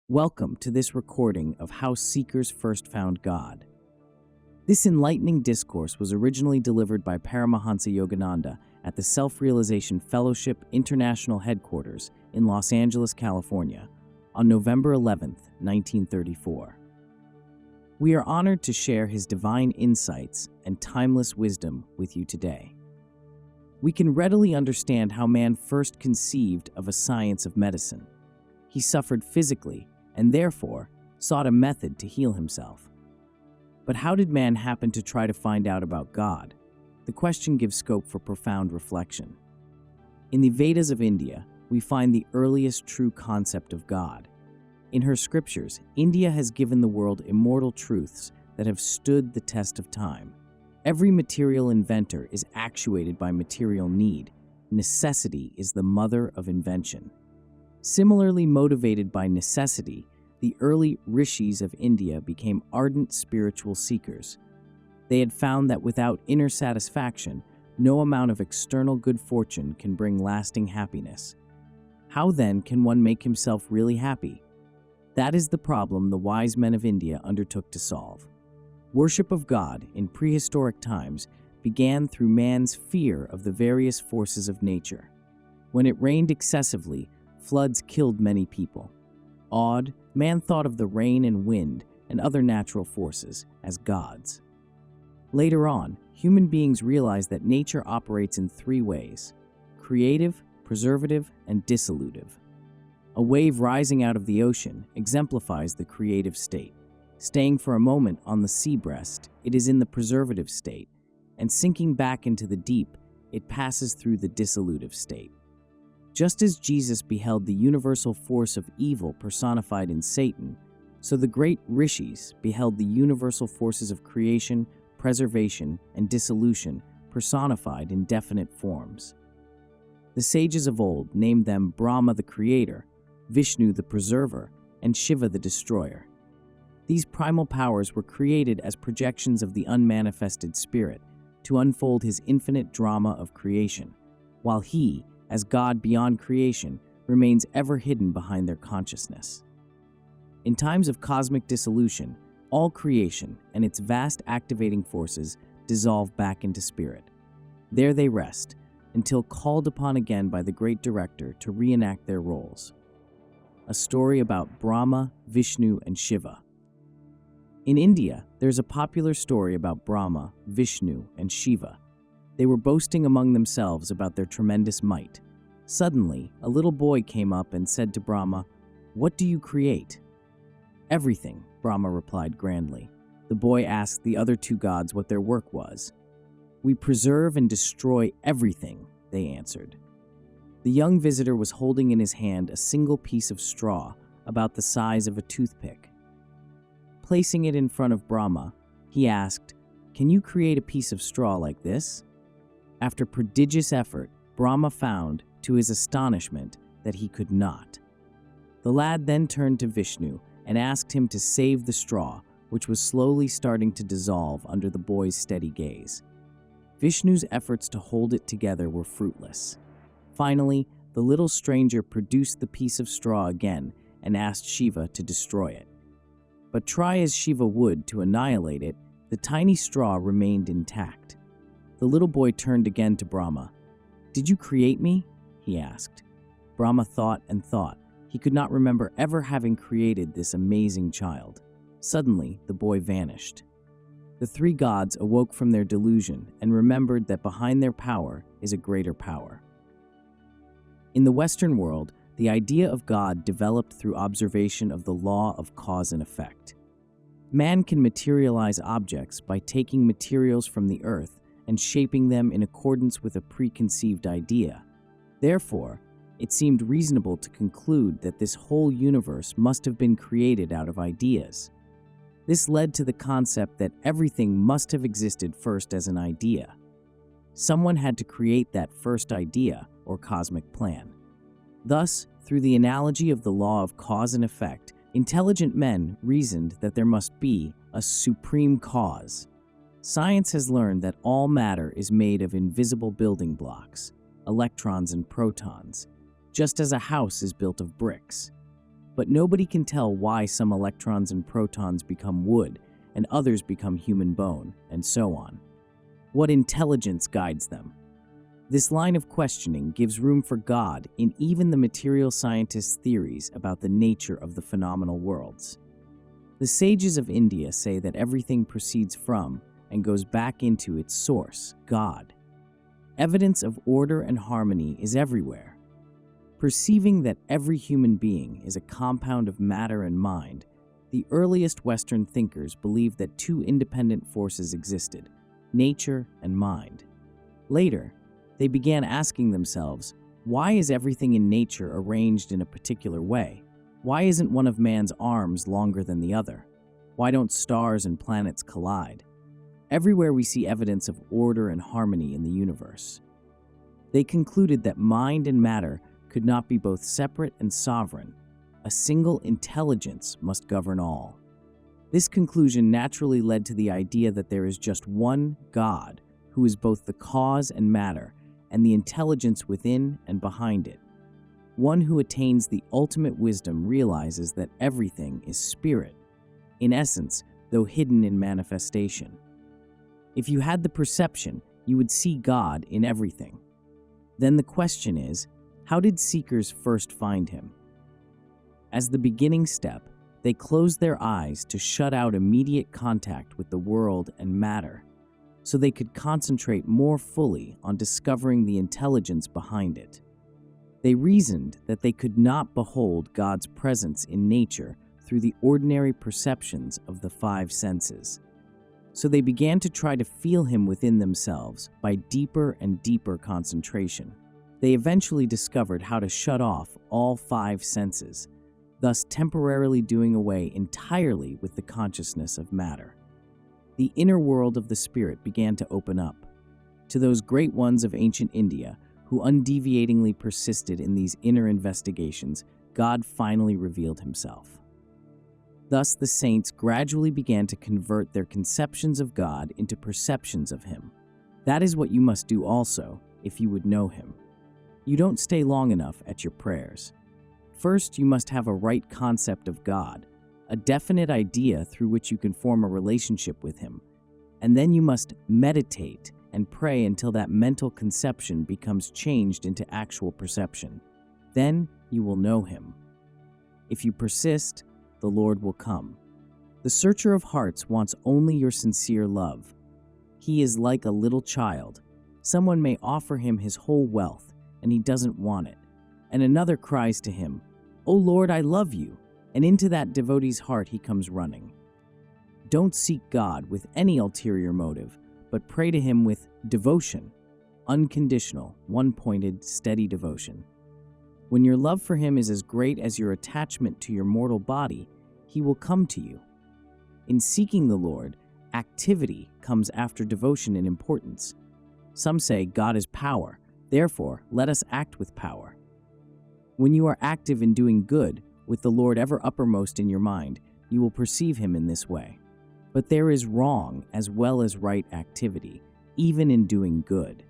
Welcome to this recording of How Seekers First Found God. This enlightening discourse was originally delivered by Paramahansa Yogananda at the Self-Realization Fellowship International Headquarters in Los Angeles, California, on November 11, 1934. We are honored to share his divine insights and timeless wisdom with you today. We can readily understand how man first conceived of a science of medicine. He suffered physically and therefore sought a method to heal himself. But how did man happen to try to find out about God? The question gives scope for profound reflection. In the Vedas of India, we find the earliest true concept of God. In her scriptures, India has given the world immortal truths that have stood the test of time. Every material inventor is actuated by material need. Necessity is the mother of invention. Similarly motivated by necessity, the early Rishis of India became ardent spiritual seekers. They had found that without inner satisfaction, no amount of external good fortune can bring lasting happiness. How then can one make himself really happy? That is the problem the wise men of India undertook to solve. Worship of God in prehistoric times began through man's fear of the various forces of nature. When it rained excessively, floods killed many people. Awed, man thought of the rain and wind and other natural forces as gods. Later on, human beings realized that nature operates in three ways: creative, preservative, and dissolutive. A wave rising out of the ocean exemplifies the creative state. Staying for a moment on the sea breast, it is in the preservative state, and sinking back into the deep, it passes through the dissolutive state. Just as Jesus beheld the universal force of evil personified in Satan, so the great Rishis beheld the universal forces of creation, preservation, and dissolution personified in definite forms. The sages of old named them Brahma the creator, Vishnu the preserver, and Shiva the destroyer. These primal powers were created as projections of the unmanifested spirit to unfold his infinite drama of creation, while he, as God beyond creation, remains ever hidden behind their consciousness. In times of cosmic dissolution, all creation and its vast activating forces dissolve back into spirit. There they rest, until called upon again by the great director to reenact their roles. A story about Brahma, Vishnu, and Shiva. In India, there's a popular story about Brahma, Vishnu, and Shiva. They were boasting among themselves about their tremendous might. Suddenly, a little boy came up and said to Brahma, "What do you create?" "Everything," Brahma replied grandly. The boy asked the other two gods what their work was. "We preserve and destroy everything," they answered. The young visitor was holding in his hand a single piece of straw about the size of a toothpick. Placing it in front of Brahma, he asked, "Can you create a piece of straw like this?" After prodigious effort, Brahma found, to his astonishment, that he could not. The lad then turned to Vishnu and asked him to save the straw, which was slowly starting to dissolve under the boy's steady gaze. Vishnu's efforts to hold it together were fruitless. Finally, the little stranger produced the piece of straw again and asked Shiva to destroy it. But try as Shiva would to annihilate it, the tiny straw remained intact. The little boy turned again to Brahma. "Did you create me?" he asked. Brahma thought and thought. He could not remember ever having created this amazing child. Suddenly, the boy vanished. The three gods awoke from their delusion and remembered that behind their power is a greater power. In the Western world, the idea of God developed through observation of the law of cause and effect. Man can materialize objects by taking materials from the earth and shaping them in accordance with a preconceived idea. Therefore, it seemed reasonable to conclude that this whole universe must have been created out of ideas. This led to the concept that everything must have existed first as an idea. Someone had to create that first idea, or cosmic plan. Thus, through the analogy of the law of cause and effect, intelligent men reasoned that there must be a supreme cause. Science has learned that all matter is made of invisible building blocks, electrons and protons, just as a house is built of bricks. but nobody can tell why some electrons and protons become wood and others become human bone, and so on. What intelligence guides them? This line of questioning gives room for God in even the material scientists' theories about the nature of the phenomenal worlds. The sages of India say that everything proceeds from and goes back into its source, God. Evidence of order and harmony is everywhere. Perceiving that every human being is a compound of matter and mind, the earliest Western thinkers believed that two independent forces existed, nature and mind. Later, they began asking themselves, why is everything in nature arranged in a particular way? Why isn't one of man's arms longer than the other? Why don't stars and planets collide? Everywhere we see evidence of order and harmony in the universe. They concluded that mind and matter could not be both separate and sovereign. A single intelligence must govern all. This conclusion naturally led to the idea that there is just one God, who is both the cause and matter, and the intelligence within and behind it. One who attains the ultimate wisdom realizes that everything is spirit, in essence, though hidden in manifestation. If you had the perception, you would see God in everything. Then the question is, how did seekers first find him? As the beginning step, they closed their eyes to shut out immediate contact with the world and matter, so they could concentrate more fully on discovering the intelligence behind it. They reasoned that they could not behold God's presence in nature through the ordinary perceptions of the five senses. So they began to try to feel him within themselves by deeper and deeper concentration. They eventually discovered how to shut off all five senses, thus temporarily doing away entirely with the consciousness of matter. The inner world of the spirit began to open up. To those great ones of ancient India who undeviatingly persisted in these inner investigations, God finally revealed himself. Thus, the saints gradually began to convert their conceptions of God into perceptions of him. That is what you must do also, if you would know him. You don't stay long enough at your prayers. First, you must have a right concept of God, a definite idea through which you can form a relationship with him. And then you must meditate and pray until that mental conception becomes changed into actual perception. Then you will know him. If you persist, the Lord will come. The searcher of hearts wants only your sincere love. He is like a little child. Someone may offer him his whole wealth, and he doesn't want it. And another cries to him, "O Lord, I love you," and into that devotee's heart he comes running. Don't seek God with any ulterior motive, but pray to him with devotion, unconditional, one-pointed, steady devotion. When your love for him is as great as your attachment to your mortal body, he will come to you. In seeking the Lord, activity comes after devotion in importance. Some say God is power, therefore let us act with power. When you are active in doing good, with the Lord ever uppermost in your mind, you will perceive him in this way. But there is wrong as well as right activity, even in doing good.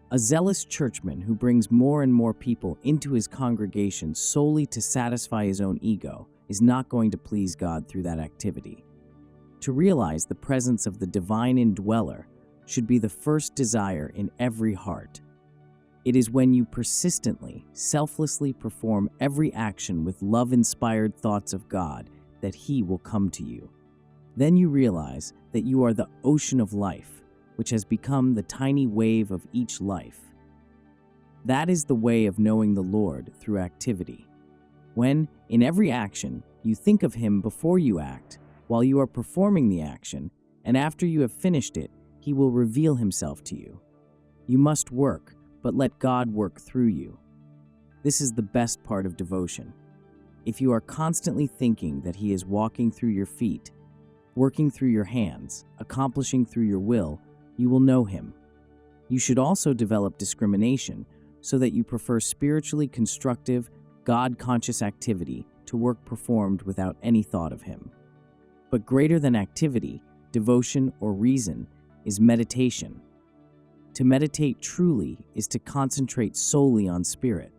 A zealous churchman who brings more and more people into his congregation solely to satisfy his own ego is not going to please God through that activity. To realize the presence of the divine indweller should be the first desire in every heart. It is when you persistently, selflessly perform every action with love-inspired thoughts of God that he will come to you. Then you realize that you are the ocean of life, which has become the tiny wave of each life. That is the way of knowing the Lord through activity. When, in every action, you think of him before you act, while you are performing the action, and after you have finished it, he will reveal himself to you. You must work, but let God work through you. This is the best part of devotion. If you are constantly thinking that he is walking through your feet, working through your hands, accomplishing through your will, you will know him. You should also develop discrimination so that you prefer spiritually constructive, God-conscious activity to work performed without any thought of him. But greater than activity, devotion, or reason is meditation. To meditate truly is to concentrate solely on spirit.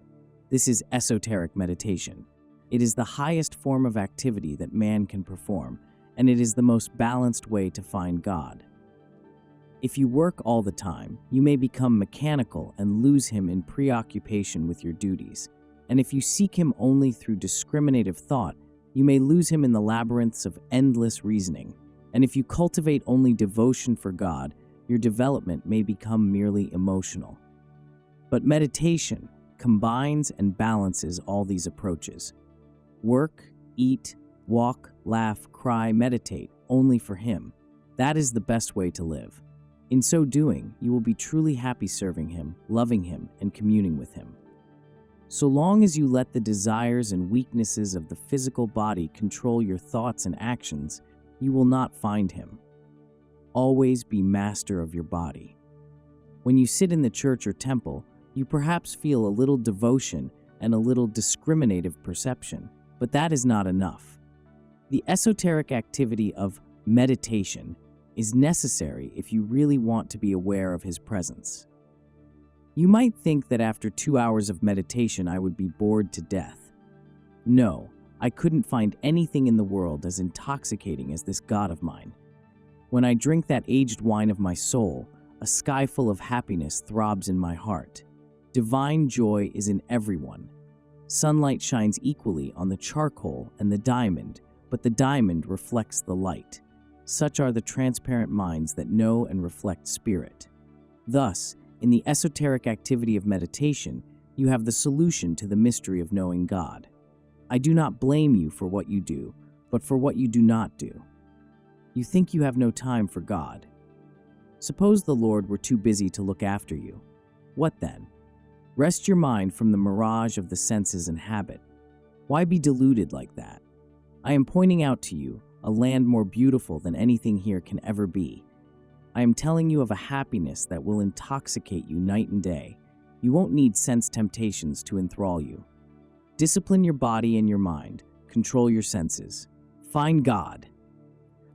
This is esoteric meditation. It is the highest form of activity that man can perform, and it is the most balanced way to find God. If you work all the time, you may become mechanical and lose Him in preoccupation with your duties. And if you seek Him only through discriminative thought, you may lose Him in the labyrinths of endless reasoning. And if you cultivate only devotion for God, your development may become merely emotional. But meditation combines and balances all these approaches. Work, eat, walk, laugh, cry, meditate only for Him. That is the best way to live. In so doing, you will be truly happy serving Him, loving Him, and communing with Him. So long as you let the desires and weaknesses of the physical body control your thoughts and actions, you will not find Him. Always be master of your body. When you sit in the church or temple, you perhaps feel a little devotion and a little discriminative perception, but that is not enough. The esoteric activity of meditation is necessary if you really want to be aware of His presence. You might think that after 2 hours of meditation I would be bored to death. No, I couldn't find anything in the world as intoxicating as this God of mine. When I drink that aged wine of my soul, a sky full of happiness throbs in my heart. Divine joy is in everyone. Sunlight shines equally on the charcoal and the diamond, but the diamond reflects the light. Such are the transparent minds that know and reflect spirit. Thus, in the esoteric activity of meditation, you have the solution to the mystery of knowing God. I do not blame you for what you do, but for what you do not do. You think you have no time for God. Suppose the Lord were too busy to look after you. What then? Rest your mind from the mirage of the senses and habit. Why be deluded like that? I am pointing out to you a land more beautiful than anything here can ever be. I am telling you of a happiness that will intoxicate you night and day. You won't need sense temptations to enthrall you. Discipline your body and your mind. Control your senses. Find God.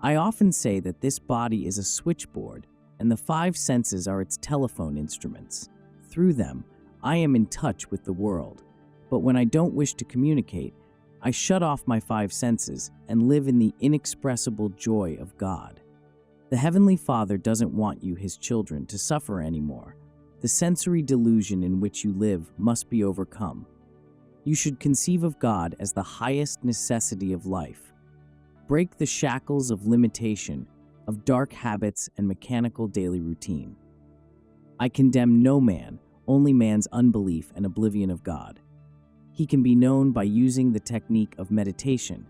I often say that this body is a switchboard, and the 5 senses are its telephone instruments. Through them, I am in touch with the world. But when I don't wish to communicate, I shut off my 5 senses and live in the inexpressible joy of God. The Heavenly Father doesn't want you, His children, to suffer anymore. The sensory delusion in which you live must be overcome. You should conceive of God as the highest necessity of life. Break the shackles of limitation, of dark habits and mechanical daily routine. I condemn no man, only man's unbelief and oblivion of God. He can be known by using the technique of meditation.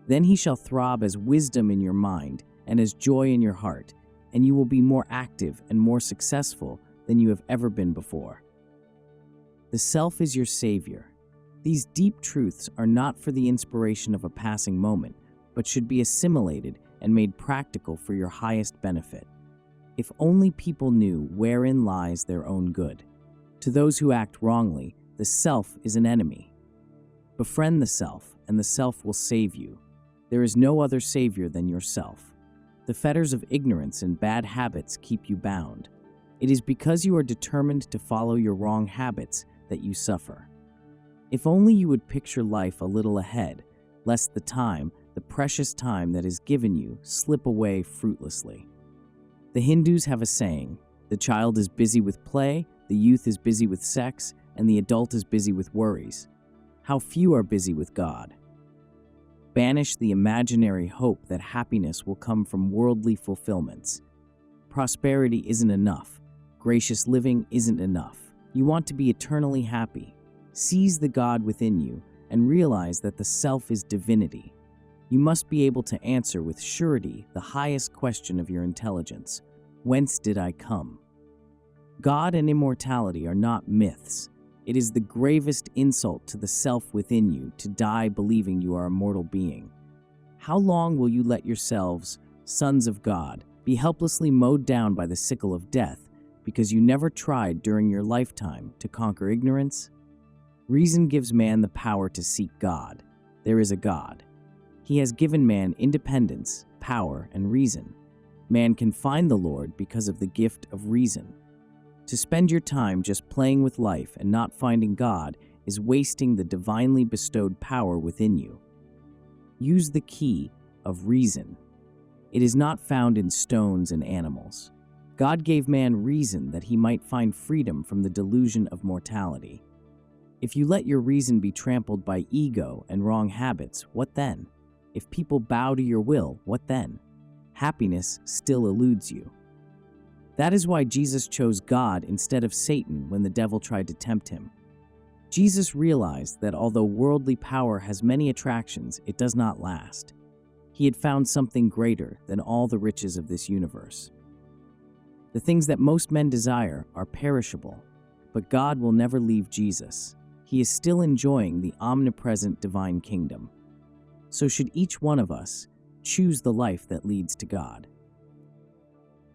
Then he shall throb as wisdom in your mind and as joy in your heart, and you will be more active and more successful than you have ever been before. The self is your savior. These deep truths are not for the inspiration of a passing moment, but should be assimilated and made practical for your highest benefit. If only people knew wherein lies their own good. To those who act wrongly, the self is an enemy. Befriend the self, and the self will save you. There is no other savior than yourself. The fetters of ignorance and bad habits keep you bound. It is because you are determined to follow your wrong habits that you suffer. If only you would picture life a little ahead, lest the precious time that is given you, slip away fruitlessly. The Hindus have a saying, the child is busy with play, the youth is busy with sex, and the adult is busy with worries. How few are busy with God. Banish the imaginary hope that happiness will come from worldly fulfillments. Prosperity isn't enough. Gracious living isn't enough. You want to be eternally happy. Seize the God within you and realize that the self is divinity. You must be able to answer with surety the highest question of your intelligence. Whence did I come? God and immortality are not myths. It is the gravest insult to the self within you to die believing you are a mortal being. How long will you let yourselves, sons of God, be helplessly mowed down by the sickle of death because you never tried during your lifetime to conquer ignorance? Reason gives man the power to seek God. There is a God. He has given man independence, power, and reason. Man can find the Lord because of the gift of reason. To spend your time just playing with life and not finding God is wasting the divinely bestowed power within you. Use the key of reason. It is not found in stones and animals. God gave man reason that he might find freedom from the delusion of mortality. If you let your reason be trampled by ego and wrong habits, what then? If people bow to your will, what then? Happiness still eludes you. That is why Jesus chose God instead of Satan when the devil tried to tempt him. Jesus realized that although worldly power has many attractions, it does not last. He had found something greater than all the riches of this universe. The things that most men desire are perishable, but God will never leave Jesus. He is still enjoying the omnipresent divine kingdom. So should each one of us choose the life that leads to God.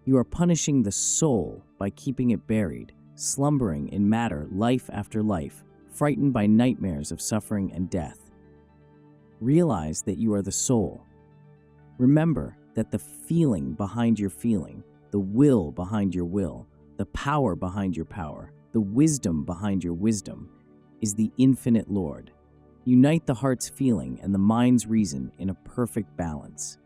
You are punishing the soul by keeping it buried, slumbering in matter life after life, frightened by nightmares of suffering and death. Realize that you are the soul. Remember that the feeling behind your feeling, the will behind your will, the power behind your power, the wisdom behind your wisdom, is the infinite Lord. Unite the heart's feeling and the mind's reason in a perfect balance.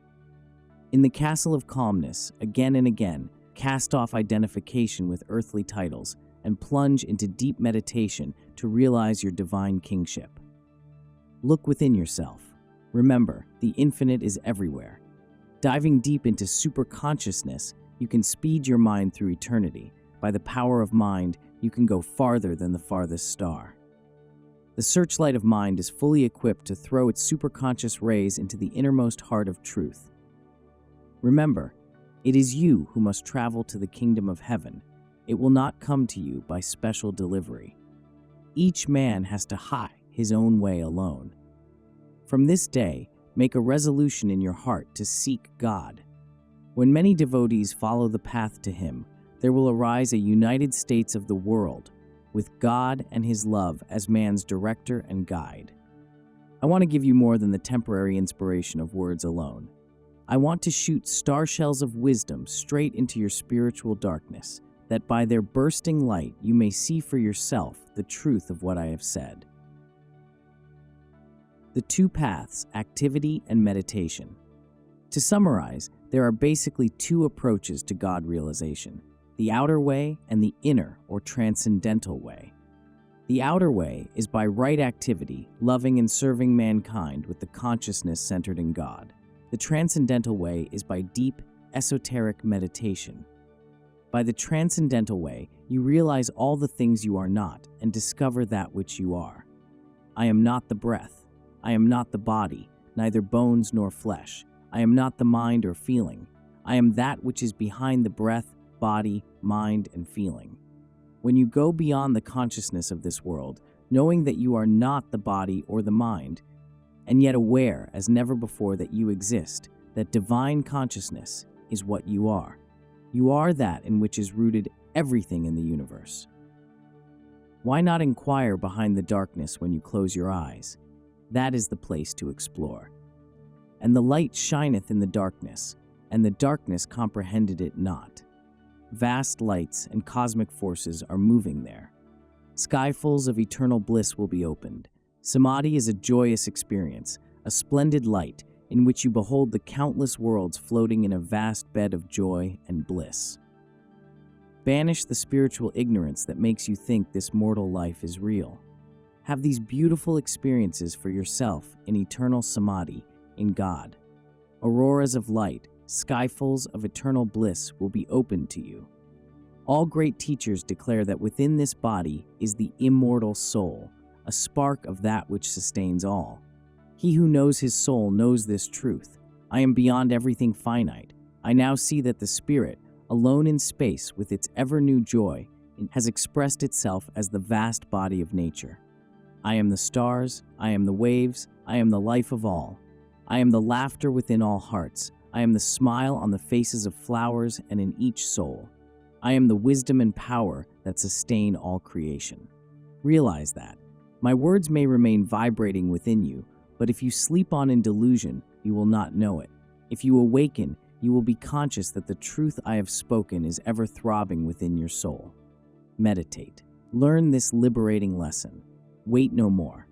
In the castle of calmness, again and again, cast off identification with earthly titles and plunge into deep meditation to realize your divine kingship. Look within yourself. Remember, the infinite is everywhere. Diving deep into superconsciousness, you can speed your mind through eternity. By the power of mind, you can go farther than the farthest star. The searchlight of mind is fully equipped to throw its superconscious rays into the innermost heart of truth. Remember, it is you who must travel to the kingdom of heaven. It will not come to you by special delivery. Each man has to hie his own way alone. From this day, make a resolution in your heart to seek God. When many devotees follow the path to Him, there will arise a United States of the world, with God and His love as man's director and guide. I want to give you more than the temporary inspiration of words alone. I want to shoot star shells of wisdom straight into your spiritual darkness, that by their bursting light you may see for yourself the truth of what I have said. The two paths, activity and meditation. To summarize, there are basically two approaches to God realization: the outer way and the inner or transcendental way. The outer way is by right activity, loving and serving mankind with the consciousness centered in God. The transcendental way is by deep, esoteric meditation. By the transcendental way, you realize all the things you are not and discover that which you are. I am not the breath. I am not the body, neither bones nor flesh. I am not the mind or feeling. I am that which is behind the breath, body, mind, and feeling. When you go beyond the consciousness of this world, knowing that you are not the body or the mind, and yet aware as never before that you exist, that divine consciousness is what you are. You are that in which is rooted everything in the universe. Why not inquire behind the darkness when you close your eyes? That is the place to explore. And the light shineth in the darkness, and the darkness comprehended it not. Vast lights and cosmic forces are moving there. Skyfuls of eternal bliss will be opened. Samadhi is a joyous experience, a splendid light in which you behold the countless worlds floating in a vast bed of joy and bliss. Banish the spiritual ignorance that makes you think this mortal life is real. Have these beautiful experiences for yourself in eternal Samadhi in God. Auroras of light, skyfuls of eternal bliss will be opened to you. All great teachers declare that within this body is the immortal soul, a spark of that which sustains all. He who knows his soul knows this truth. I am beyond everything finite. I now see that the spirit, alone in space with its ever-new joy, has expressed itself as the vast body of nature. I am the stars, I am the waves, I am the life of all. I am the laughter within all hearts. I am the smile on the faces of flowers and in each soul. I am the wisdom and power that sustain all creation. Realize that. My words may remain vibrating within you, but if you sleep on in delusion, you will not know it. If you awaken, you will be conscious that the truth I have spoken is ever throbbing within your soul. Meditate. Learn this liberating lesson. Wait no more.